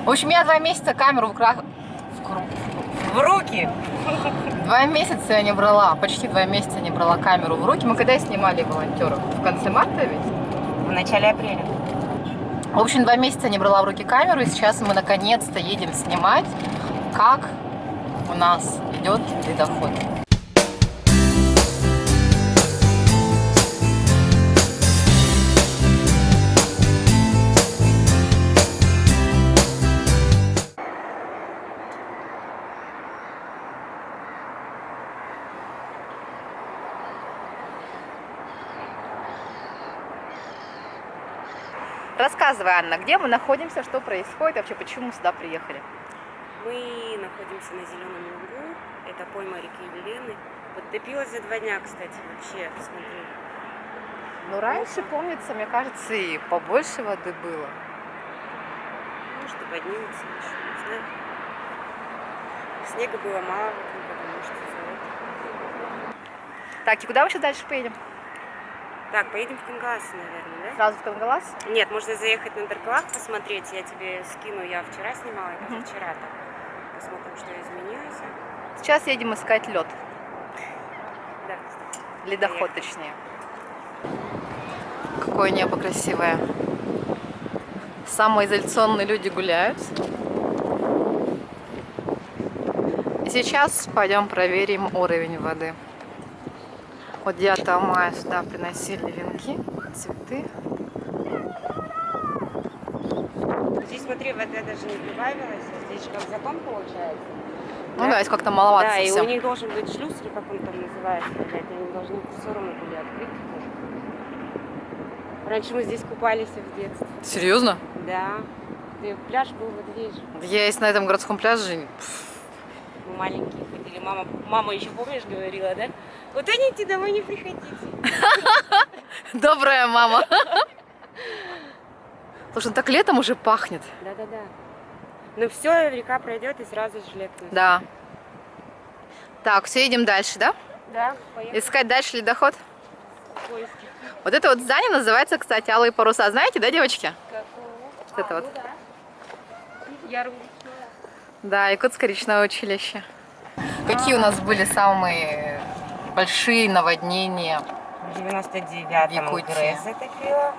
В общем, я 2 месяца камеру В руки! 2 месяца я не брала, почти 2 месяца не брала камеру в руки. Мы когда снимали волонтеров? В конце марта ведь? В начале апреля. В общем, 2 месяца не брала в руки камеру, и сейчас мы наконец-то едем снимать, как у нас идет ледоход. Рассказывай, Анна, где мы находимся, что происходит, вообще почему мы сюда приехали? Мы находимся на Зеленом лугу. Это пойма реки Елены. Подтопилась за 2 дня, кстати, вообще, смотри. Ну, раньше, помнится, мне кажется, и побольше воды было. Может, и поднимется еще, не знаю. Снега было мало, потому что за это. Так, и куда мы сейчас дальше поедем? Так, поедем в Кангалас, наверное, да? Сразу в Кангалас? Нет, можно заехать на Дарклак посмотреть. Я тебе скину, я вчера снимала, это вчера там. Посмотрим, что изменилось. Сейчас едем искать лед. Да, кстати. Ледоход, точнее. Какое небо красивое. Самоизоляционные люди гуляют. И сейчас пойдем проверим уровень воды. Вот 9 мая сюда приносили венки, цветы. Здесь, смотри, вода даже не прибавилась, а здесь как закон получается. Ну да, если как-то маловато Да, и совсем. у них должен быть шлюз, или как он там называется, какая-то, они должны в сторону были открыть. Раньше мы здесь купались в детстве. Серьезно? Да. И пляж был вот здесь же. Я есть на этом городском пляже. Мы маленькие ходили. Мама еще, помнишь, говорила, да? Вот идите домой, не приходите. Добрая мама. Слушай, ну так летом уже пахнет. Да-да-да. Ну все, река пройдет и сразу же лето. Да. Так, все, едем дальше, да? Да, поехали. Искать дальше ледоход. В поиске. Вот это вот здание называется, кстати, Алые паруса. Знаете, да, девочки? Вот это вот. Ну да. Яру. Да, Якутское речное училище. Какие у нас были самые большие наводнения? В 99-м Якутии. Грейс затопила.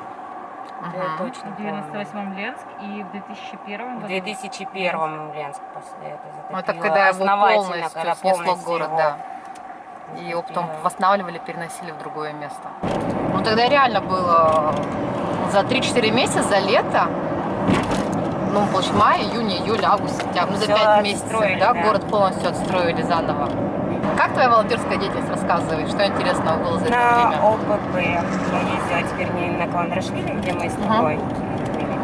Я Мгм. точно В помню. 98-м Ленск и в 2001 В году. 2001-м Ленск после этого затопило. Это когда его Основательно, полностью когда снесло полностью город, его да. И его потом затопило. восстанавливали, переносили в другое место. Ну тогда реально было за 3-4 месяца, за лето, ну, получается, май, июнь, июль, август, сентябрь, ну, за Всё 5 месяцев, отстроили, да, да. город полностью отстроили заново. Как твоя волонтерская деятельность, рассказывай, что интересного было за это На время? ОПП я ездила теперь не на Каландрашвили, где мы с тобой были,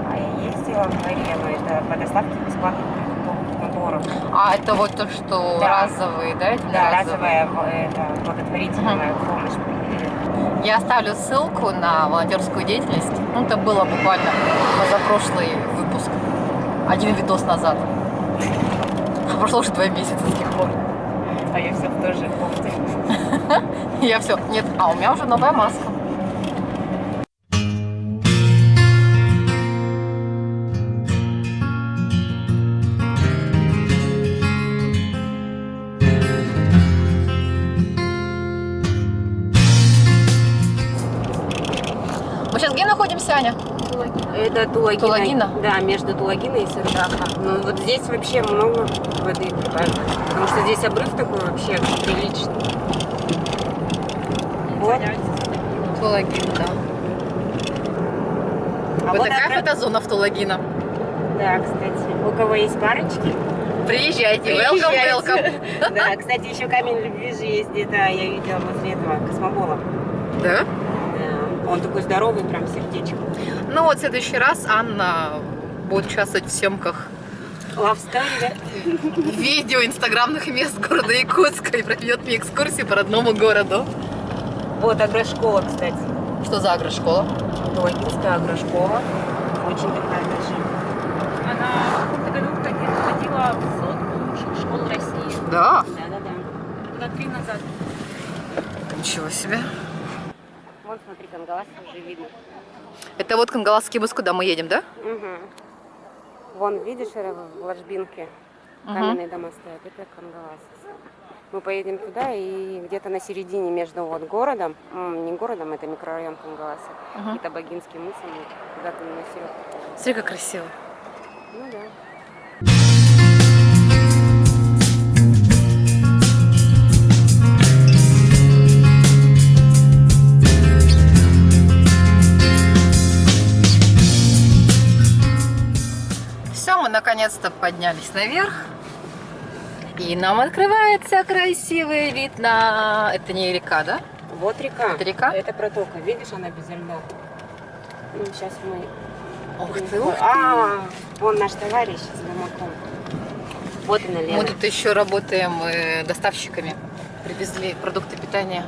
а я ездила в Арену. Это по доставке бесплатных продуктовых наборов. А это вот то, что Да. разовые, да? это Да, разовые? разовая это благотворительная помощь. Я оставлю ссылку на волонтерскую деятельность. Ну, это было буквально позапрошлый выпуск. 1 видос назад. Прошло уже 2 месяца с тех пор. А я все в той же кофте. Я все. Нет, а у меня уже новая маска. Мы сейчас где находимся, Аня? Это Тулагина. Тулагина? Да, между Тулагиной и Сырдаха. Ну вот здесь вообще много воды прибавилось. Потому что здесь обрыв такой вообще приличный. Вот. Тулагина, да. А Вот вот такая это- фотозона в Тулагина. Да, кстати. У кого есть парочки? Приезжайте, welcome, welcome. Да, кстати, еще камень любви же есть где-то, я видела возле этого космобола. Да? Да. Он такой здоровый, прям сердечко. Ну вот в следующий раз Анна будет участвовать в съемках Love story, да? видео инстаграмных мест города Якутска и проведет мне экскурсии по родному городу. Вот агрошкола, кстати. Что за агрошкола? Тулагинская агрошкола. Очень такая даже. Она в каком-то году ходила в сотку лучших школ России. Да. Да-да-да. Года 3 назад. Ничего себе. Вон, смотри, Кангалас уже видно. Это вот Кангаласский мыс, куда мы едем, да? Угу. Вон, видишь, в ложбинке каменные дома стоят. Это Кангалас. Мы поедем туда, и где-то на середине между вот городом, не городом, это микрорайон Кангаласа, и Табагинским мысом, куда-то на середку. Смотри, как красиво. Ну да. Все, мы наконец-то поднялись наверх. И нам открывается красивый вид на... Это не река, да? Вот река. Это река? Это протока. Видишь, она без льда. Ну, сейчас мы... Ух ты, ух ты. Вон наш товарищ с гамаком. Вот и налево. Мы тут еще работаем доставщиками. Привезли продукты питания.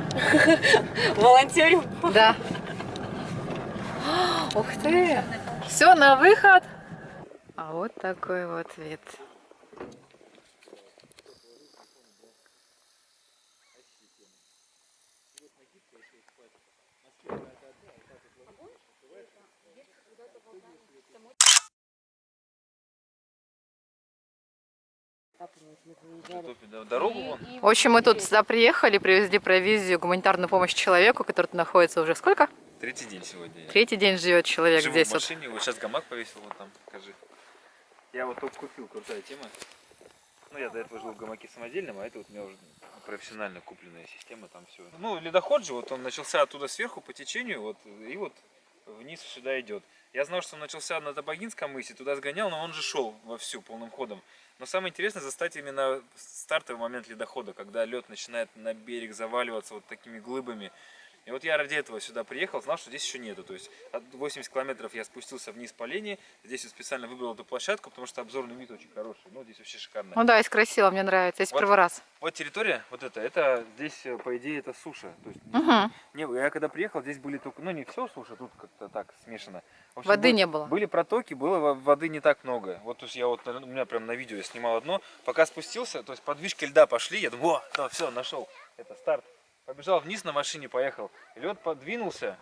Волонтерим. Да. Ух ты. Все, на выход. А вот такой вот вид. Дорогу. В общем, мы тут сюда приехали, привезли провизию, гуманитарную помощь человеку, который тут находится уже сколько? Третий день сегодня. Третий день живет человек Живу здесь. в машине, вот сейчас гамак повесил, вот там, покажи. Я вот только купил, крутая тема. Ну, я до этого жил в гамаке самодельном, а это вот у меня уже профессионально купленная система, там все. Ну, ледоход же, вот он начался оттуда сверху по течению, вот, и вот вниз сюда идет. Я знал, что он начался на Табагинском мысе, туда сгонял, но он же шел вовсю полным ходом. Но самое интересное застать именно стартовый момент ледохода, когда лед начинает на берег заваливаться вот такими глыбами. И вот я ради этого сюда приехал, знал, что здесь еще нету. То есть от 80 километров я спустился вниз по линии. Здесь я специально выбрал эту площадку, потому что обзорный вид очень хороший. Ну, здесь вообще шикарно. Ну да, здесь красиво, мне нравится. Здесь Вот. первый раз. Вот территория, вот это здесь, по идее, это суша. То есть, я когда приехал, здесь были только, ну, не все суша, тут как-то так смешано. В общем, Воды не было. Были протоки, было воды не так много. Вот, то есть я вот, у меня прям на видео я снимал одно. Пока спустился, то есть подвижки льда пошли, я думаю, да, все, нашел, это старт. Побежал вниз на машине, поехал. Лед подвинулся.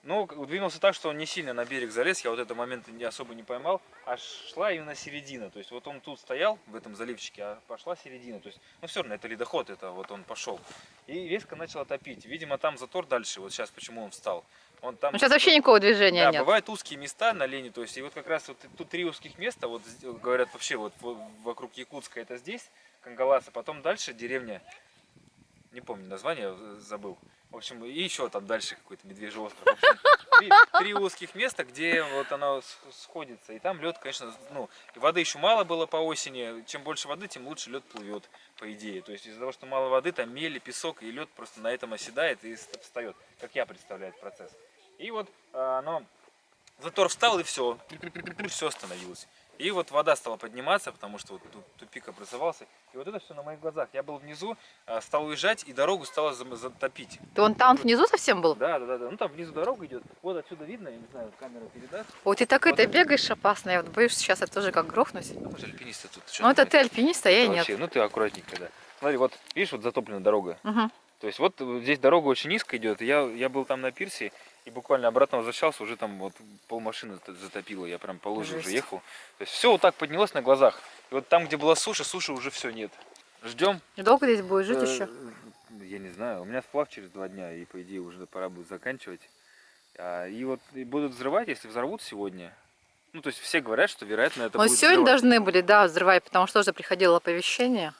Ну, двинулся так, что он не сильно на берег залез. Я вот этот момент особо не поймал. А шла именно середина. То есть вот он тут стоял, в этом заливчике, а пошла середина. То есть, ну все равно, это ледоход, это вот он пошел. И резко начало топить. Видимо, там затор дальше. Вот сейчас почему он встал. Он там... Ну, сейчас вообще никакого движения Да, нет. бывают узкие места на лени. То есть, и вот как раз вот тут 3 узких места. Вот говорят вообще вот вокруг Якутска это здесь, Кангалас. А потом дальше деревня... Не помню название, забыл. В общем, и еще там дальше какой-то Медвежий остров. В общем, три узких места, где вот оно сходится. И там лед, конечно, ну, и воды еще мало было по осени. Чем больше воды, тем лучше лед плывет, по идее. То есть из-за того, что мало воды, там мели, песок, и лед просто на этом оседает и встает, как я представляю этот процесс. И вот оно, затор встал, и все, все остановилось. И вот вода стала подниматься, потому что вот тут тупик образовался. И вот это все на моих глазах. Я был внизу, стал уезжать, и дорогу стало затопить. Ты вон там внизу совсем был? Да. Ну там внизу дорога идет. Вот отсюда видно, я не знаю, камера передаст. Вот ты такой Вот. Ты бегаешь опасно. Я вот боюсь, что сейчас я тоже как грохнусь. Мы же альпинисты тут. Ну это ты альпинист, а я нет. Вообще, ну ты аккуратненько, да. Смотри, вот видишь, вот затоплена дорога. Угу. То есть вот здесь дорога очень низко идет. Я был там на пирсе и буквально обратно возвращался, уже там вот полмашины затопило. Я прям по луже уже ехал. То есть все вот так поднялось на глазах. И вот там, где была суша, суши уже все нет. Ждем. И долго здесь будешь жить еще? Я не знаю. У меня сплав через 2 дня, и по идее уже пора будет заканчивать. И вот и будут взрывать, если взорвут сегодня. Ну, то есть все говорят, что вероятно это Вот будет сегодня взрывать. должны были, да, взрывать, потому что уже приходило оповещение.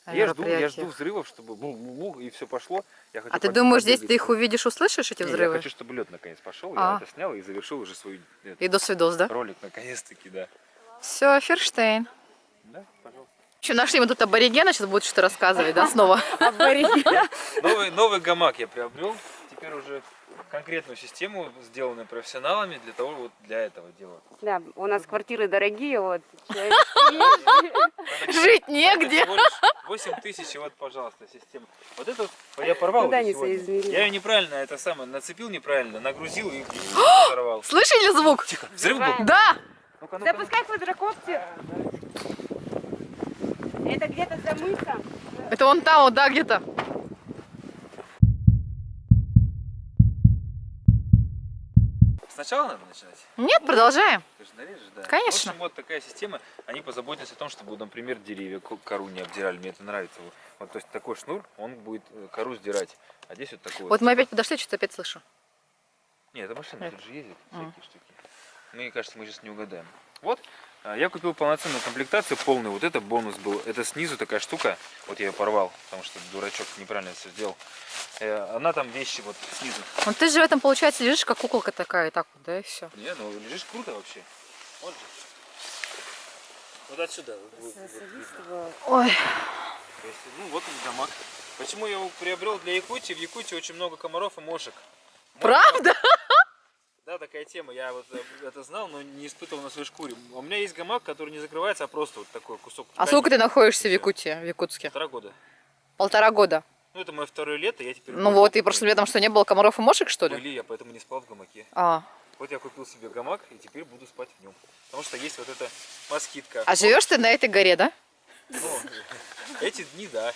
о Я жду мероприятиях. взрывов, чтобы и все пошло. Я хочу А ты думаешь, здесь побегать. ты их увидишь, услышишь, эти Не, взрывы? Я хочу, чтобы лед наконец пошел. А. Я это снял и завершил уже свой И до свидос, да? ролик наконец-таки, да. Все, Ферштейн. Да, пожалуйста. Что, нашли мы тут аборигена, сейчас будет что рассказывать, да, снова? Новый гамак я приобрел. Теперь уже конкретную систему, сделанную профессионалами для того, вот для этого дела. Да, у нас квартиры дорогие, вот. Жить негде. Всего лишь 8 тысяч, и вот, пожалуйста, система. Вот это вот я порвал Куда уже не сегодня. соизмеримо. Я ее неправильно, это самое, нацепил неправильно, нагрузил и взорвал. Слышали звук? Тихо, взрыв был? Да! Ну-ка, ну-ка. Запускай квадрокоптер. Это где-то за мысом. Это вон там, вот, да, где-то. Сначала надо начинать? Нет, продолжаем. конечно, нарежешь, да. Конечно. В общем, вот такая система. Они позаботились о том, чтобы, например, деревья кору не обдирали. Мне это нравится. Вот, то есть такой шнур, он будет кору сдирать. А здесь вот такой Вот мы опять подошли, что-то опять слышу. Нет, это машина, Нет. тут же ездит, всякие штуки. Мне кажется, мы сейчас не угадаем. Вот, я купил полноценную комплектацию, полную. Вот это бонус был. Это снизу такая штука. Вот я ее порвал, потому что дурачок неправильно все сделал. Она там вещи вот снизу. Ну ты же в этом, получается, лежишь как куколка такая, и так вот, да, и все. Не, ну лежишь круто вообще. Вот же. Вот отсюда. Ой, То есть, ну вот он гамак. Почему я его приобрел для Якутии? В Якутии очень много комаров и мошек. правда? Да, такая тема. Я вот это знал, но не испытывал на своей шкуре. У меня есть гамак, который не закрывается, а просто вот такой кусок. А сколько ты находишься в Якутии, в Якутске? 1,5 года. 1,5 года. Ну, это мое второе лето, я теперь... Ну вот, и прошлым летом что, не было комаров и мошек, что ли? Были, я поэтому не спал в гамаке. А. Вот я купил себе гамак, и теперь буду спать в нем. Потому что есть вот эта москитка. А живешь ты на этой горе, да? Ну, эти дни, да.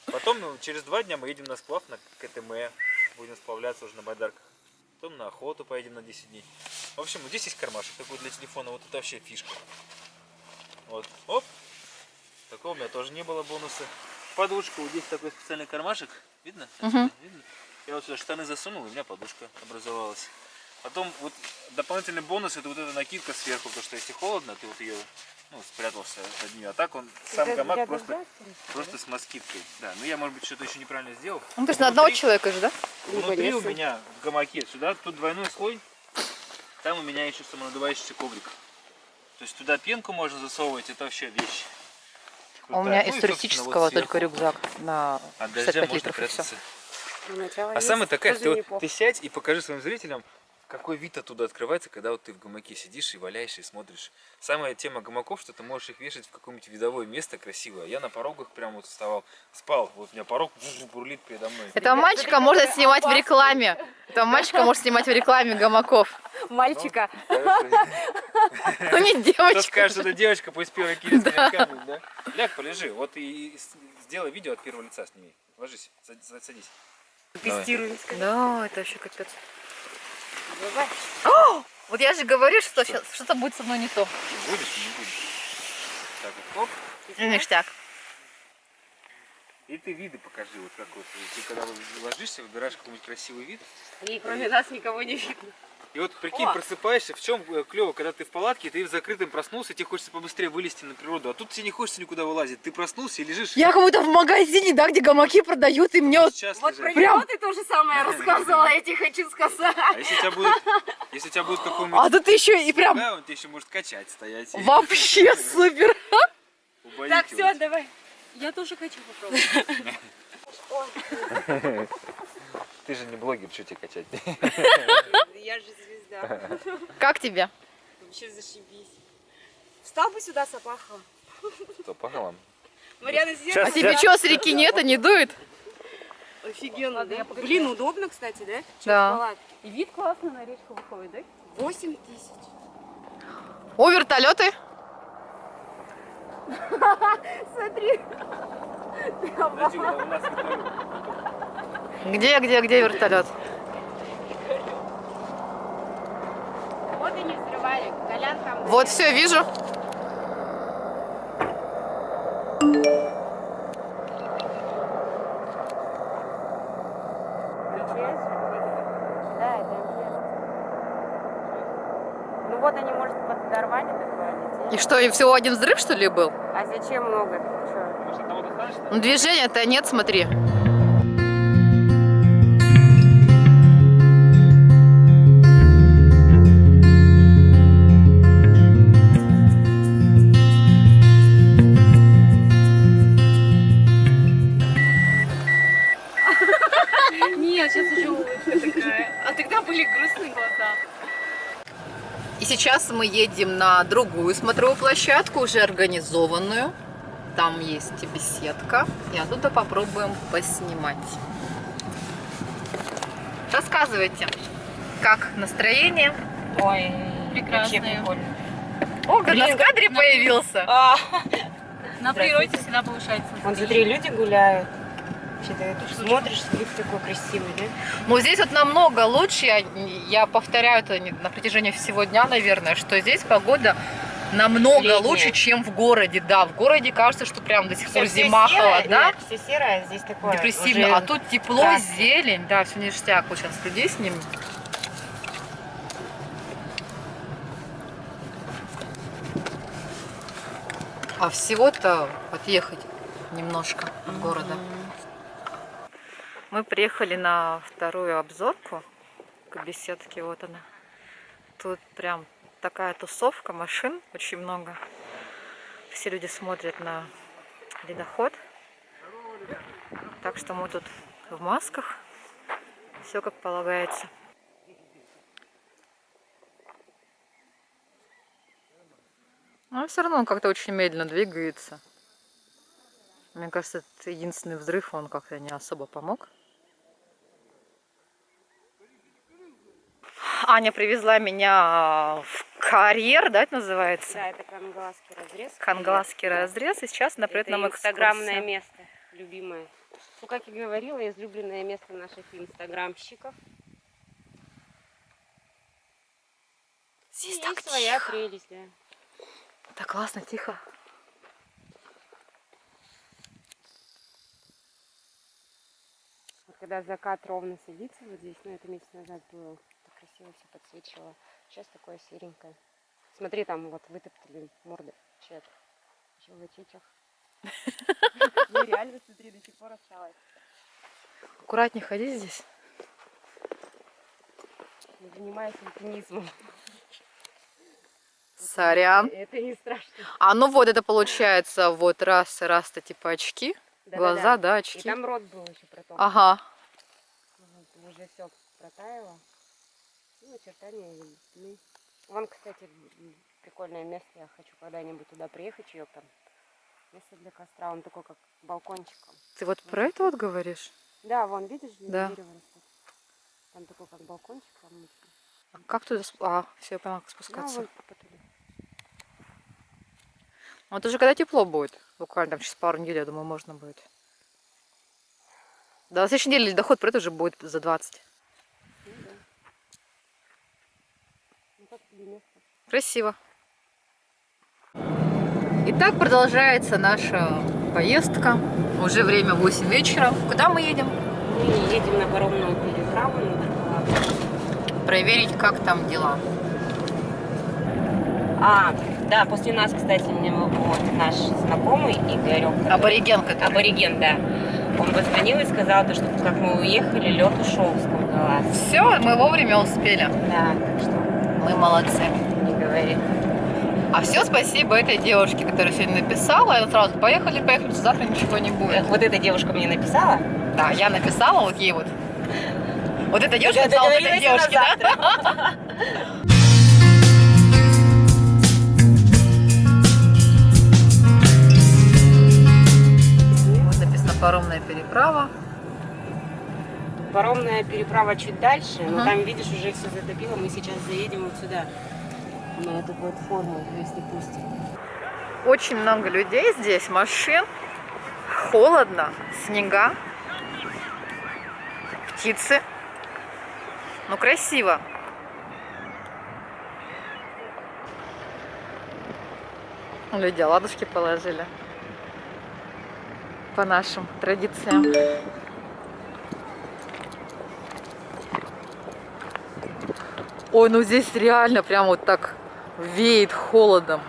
Потом, через 2 дня мы едем на сплав на КТМ. Будем сплавляться уже на байдарках. Потом на охоту поедем на 10 дней. В общем, вот здесь есть кармашек такой для телефона. Вот это вообще фишка. Вот, оп. Такого у меня тоже не было бонуса. Подушка, вот здесь такой специальный кармашек. Видно? Мгм. Видно? Я вот сюда штаны засунул, и у меня подушка образовалась. Потом вот дополнительный бонус, это вот эта накидка сверху, потому что если холодно, ты вот ее спрятался под нее. А так он сам гамак просто с москиткой. Да, ну я, может быть, что-то еще неправильно сделал. Ну ты же на одного человека же, да? Внутри у меня в гамаке сюда, тут двойной слой. Там у меня еще самонадувающийся коврик. То есть туда пенку можно засовывать, это вообще вещь. А у меня из туристического только рюкзак на От дождя 65 можно литров и все. прятаться. А самое такая, ты сядь и покажи своим зрителям, какой вид оттуда открывается, когда вот ты в гамаке сидишь и валяешь и смотришь. Самая тема гамаков, что ты можешь их вешать в какое-нибудь видовое место красивое. Я на порогах прям вот вставал, спал, вот у меня порог бурлит передо мной. Этого мальчика можно снимать в рекламе. Этого мальчика можно снимать в рекламе гамаков. Мальчика. Ну не Кто девочка. скажет, что это девочка, пусть первый кинет наверняка будет, да? Ляг, полежи, вот и сделай видео от первого лица сними. Ложись, садись. Тестируем. Да, это вообще капец. О, вот я же говорю, что сейчас что-то будет со мной не то. Будешь или не будешь? Так вот, оп. Ништяк. И ты виды покажи, вот как вот. Ты когда ложишься, выбираешь какой-нибудь красивый вид. И кроме нас никого не видно. И вот прикинь, просыпаешься, в чем клево, когда ты в палатке, ты в закрытом проснулся, тебе хочется побыстрее вылезти на природу, а тут тебе не хочется никуда вылазить. Ты проснулся и лежишь. Я как будто в магазине, да, где гамаки продают, и мне вот... Сейчас Вот про лежать. него ты то же самое рассказывала, я тебе хочу сказать. А если у тебя будет какой-нибудь... А тут еще и прям Да, он тебе еще может качать, стоять. и вообще супер. убаюкивать. Так, все, давай. Я тоже хочу попробовать. Ты же не блогер, что тебе качать? Я же звезда. Как тебе? Вообще зашибись. Встал бы сюда, Сапахова. Что, пахалом? Марьяна, А сделай. тебе что, с реки нет, не дует? Офигенно, да? Блин, удобно, кстати, да? Да. И вид классно на речку выходит, да? 8 000. О, вертолеты. Смотри. Подожди, у нас вертолет. Где вертолет? Вот и не взрывали. Колян там. Вот все, вижу. Да, это МЧС. Ну вот они, может, подорвали такое. И что, и всего один взрыв, что ли, был? А зачем много? Чё? Может, одного достаточно? Ну, движения-то нет, смотри. Нет, сейчас уже улыбка такая. А тогда были грустные глаза. И сейчас мы едем на другую смотровую площадку, уже организованную. Там есть беседка. И оттуда попробуем поснимать. Рассказывайте, как настроение? Ой, прекрасные. О, как на кадре появился. На природе всегда повышается Вон, настроение. смотри, люди гуляют. Ты тут смотришь, вид такой красивый, да? Но здесь вот намного лучше, я повторяю это на протяжении всего дня, наверное, что здесь погода намного Летняя. лучше, чем в городе. Да, в городе кажется, что прям до сих пор Всё зима, серое, холода, нет, все серое, а здесь такое. депрессивно. уже А тут тепло, краски. зелень, да, все ништяк. Вот сейчас людей снимем. А всего-то отъехать немножко от города. Мы приехали на вторую обзорку к беседке, вот она. Тут прям такая тусовка машин, очень много. Все люди смотрят на ледоход. Так что мы тут в масках. Все как полагается. Но все равно он как-то очень медленно двигается. Мне кажется, это единственный взрыв, он как-то не особо помог. Аня привезла меня в карьер, да, это называется? Да, это Кангаласский разрез. Кангаласский Да. разрез. И сейчас она придет Это нам инстаграмное экскурсию. место, любимое. Ну, как и говорила, излюбленное место наших инстаграмщиков. Здесь Есть так своя тихо. прелесть, да. Так классно, тихо. Вот когда закат ровно садится вот здесь, ну, это месяц назад было, так красиво все подсвечивало. Сейчас такое серенькое. Смотри, там вот вытоптали морды чья-то. Человечичек. Ну, реально, смотри, до сих пор осталось. Аккуратнее ходи здесь. Я занимаюсь альпинизмом. Сорян. Это не страшно. А ну вот это получается вот раз-то типа очки. Глаза, да, И очки. там рот был еще проток. Ага. Вот, уже все протаяло. Ну, очертания видны. Вон, кстати, прикольное место. Я хочу когда-нибудь туда приехать, чаек там. Место для костра. Он такой, как балкончиком. Ты вот про это вот говоришь? Да, вон, видишь, Да. дерево растет. Там такой, как балкончик. Там внутри. А как туда... А, все, я поняла, как Да, спускаться. вон потуда. Ну, это уже когда тепло будет. Буквально там через пару недель, я думаю, можно будет. Да, на следующей неделе доход про это уже будет за 20. Ну, да. Ну, как тебе место? Красиво. Итак, продолжается наша поездка. Уже время 8 вечера. Куда мы едем? Мы едем на паромную переправу на Верхолапку. Проверить, как там дела. А, да, после нас, кстати, мне вот наш знакомый Игорек. Абориген который. Абориген, да. Он позвонил и сказал, то, что как мы уехали, лед ушел с Кангаласа. Все, мы вовремя успели. Да, так что Мы молодцы. не говори. А все спасибо этой девушке, которая сегодня написала. Я сразу поехали, завтра ничего не будет. Вот эта девушка мне написала. Да, я написала вот ей вот. Вот эта девушка написала вот этой девушке, да? Вот написано паромная переправа. Паромная переправа чуть дальше, но Ага. там, видишь, уже все затопило. Мы сейчас заедем вот сюда, на эту платформу, если пустим. Очень много людей здесь, машин. Холодно, снега, птицы. Ну, красиво. Люди оладушки положили. По нашим традициям. Ой, ну здесь реально прям вот так веет холодом.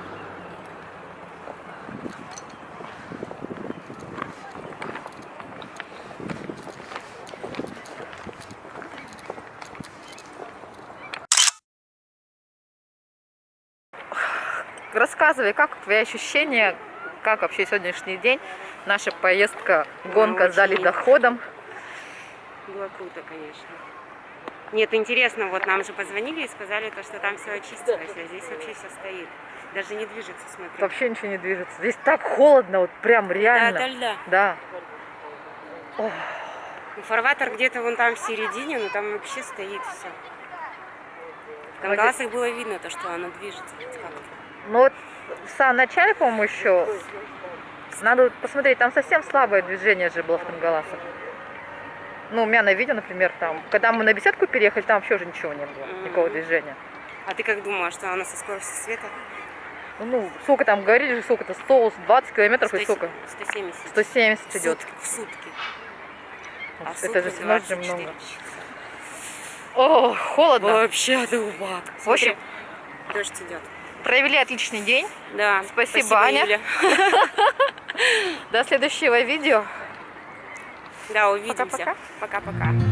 Рассказывай, как твои ощущения, как вообще сегодняшний день, наша поездка, гонка за очень ледоходом. Было круто, конечно. Нет, интересно, вот нам же позвонили и сказали, то, что там все очистилось, а здесь вообще все стоит. Даже не движется, смотри. Вообще ничего не движется. Здесь так холодно, вот прям реально. Да, ото льда. Да. Ох, Ну, фарватер где-то вон там в середине, но там вообще стоит все. В Кангаласах было видно то, что оно движется хоть как-то. ну вот в самом начале, по-моему, еще Надо вот посмотреть, там совсем слабое движение же было в Кангаласах. Ну, у меня на видео, например, там, когда мы на беседку переехали, там вообще уже ничего не было, никакого движения. А ты как думаешь, что она со скоростью света? Ну, сколько там говорили же, сколько-то, 120 километров или сколько? 170. 170 идет. В сутки. Вот А это же сутки все равно же 24 много. часа. О, холодно. Вообще дубак. В общем, Дождь идет. провели отличный день. Да. Спасибо, Аня. Юля. До следующего видео. Да, увидимся. Пока-пока. Пока-пока.